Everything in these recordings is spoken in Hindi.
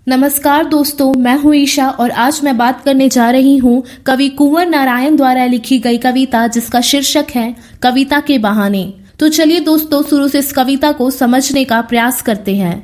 नमस्कार दोस्तों, मैं हूं ईशा और आज मैं बात करने जा रही हूं कवि कुंवर नारायण द्वारा लिखी गई कविता जिसका शीर्षक है कविता के बहाने। तो चलिए दोस्तों, शुरू से इस कविता को समझने का प्रयास करते हैं।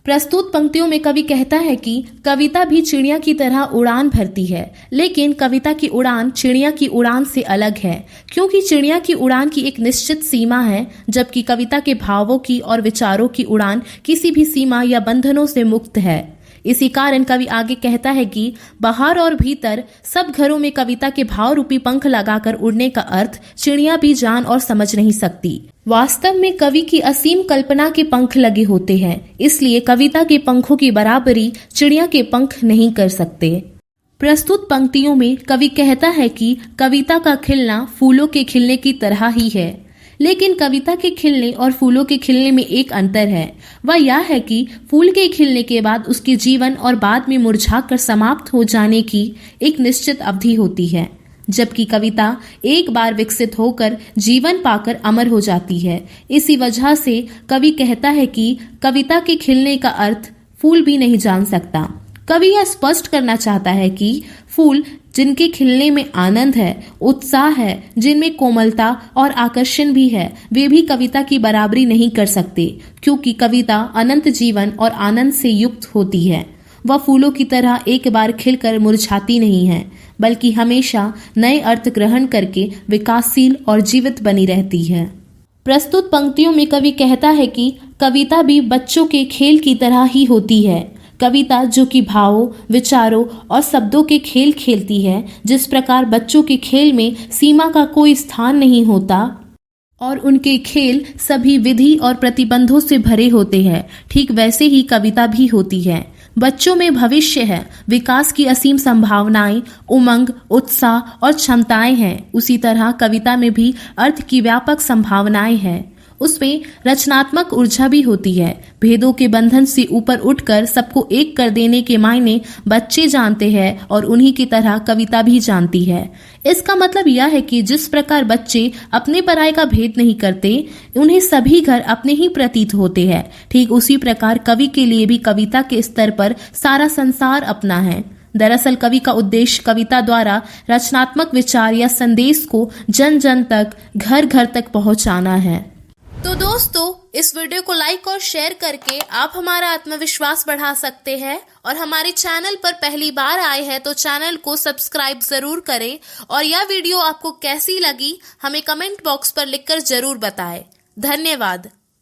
प्रस्तुत पंक्तियों में कवि कहता है कि कविता भी चिड़िया की तरह उड़ान भरती है, लेकिन कविता की उड़ान चिड़िया की उड़ान से अलग है, क्योंकि चिड़िया की उड़ान की एक निश्चित सीमा है, जबकि कविता के भावों की और विचारों की उड़ान किसी भी सीमा या बंधनों से मुक्त है। इसी कारण कवि आगे कहता है कि बाहर और भीतर सब घरों में कविता के भाव रूपी पंख लगाकर उड़ने का अर्थ चिड़िया भी जान और समझ नहीं सकती। वास्तव में कवि की असीम कल्पना के पंख लगे होते हैं, इसलिए कविता के पंखों की बराबरी चिड़िया के पंख नहीं कर सकते। प्रस्तुत पंक्तियों में कवि कहता है कि कविता का खिलना फूलों के खिलने की तरह ही है, लेकिन कविता के खिलने और फूलों के खिलने में एक अंतर है। वह यह है कि फूल के खिलने के बाद उसके जीवन और बाद में मुरझाकर समाप्त हो जाने की एक निश्चित अवधि होती है, जबकि कविता एक बार विकसित होकर जीवन पाकर अमर हो जाती है। इसी वजह से कवि कहता है कि कविता के खिलने का अर्थ फूल भी नहीं जान सकता। कवि यह स्पष्ट करना चाहता है कि फूल जिनके खिलने में आनंद है, उत्साह है, जिनमें कोमलता और आकर्षण भी है, वे भी कविता की बराबरी नहीं कर सकते, क्योंकि कविता अनंत जीवन और आनंद से युक्त होती है। वह फूलों की तरह एक बार खिलकर मुरझाती नहीं है, बल्कि हमेशा नए अर्थ ग्रहण करके विकासशील और जीवित बनी रहती है। प्रस्तुत पंक्तियों में कवि कहता है कि कविता भी बच्चों के खेल की तरह ही होती है। कविता जो कि भावों, विचारों और शब्दों के खेल खेलती है, जिस प्रकार बच्चों के खेल में सीमा का कोई स्थान नहीं होता और उनके खेल सभी विधि और प्रतिबंधों से भरे होते हैं, ठीक वैसे ही कविता भी होती है। बच्चों में भविष्य है, विकास की असीम संभावनाएं, उमंग, उत्साह और क्षमताएं हैं। उसी तरह कविता में भी अर्थ की व्यापक संभावनाएं हैं। उसमें रचनात्मक ऊर्जा भी होती है। भेदों के बंधन से ऊपर उठकर सबको एक कर देने के मायने बच्चे जानते हैं और उन्हीं की तरह कविता भी जानती है। इसका मतलब यह है कि जिस प्रकार बच्चे अपने पराये का भेद नहीं करते, उन्हें सभी घर अपने ही प्रतीत होते हैं, ठीक उसी प्रकार कवि के लिए भी कविता के स्तर पर सारा संसार अपना है। दरअसल कवि का उद्देश्य कविता द्वारा रचनात्मक विचार या संदेश को जन जन तक, घर घर तक पहुंचाना है। तो दोस्तों, इस वीडियो को लाइक और शेयर करके आप हमारा आत्मविश्वास बढ़ा सकते हैं और हमारे चैनल पर पहली बार आए हैं तो चैनल को सब्सक्राइब जरूर करें और यह वीडियो आपको कैसी लगी हमें कमेंट बॉक्स पर लिखकर जरूर बताएं। धन्यवाद।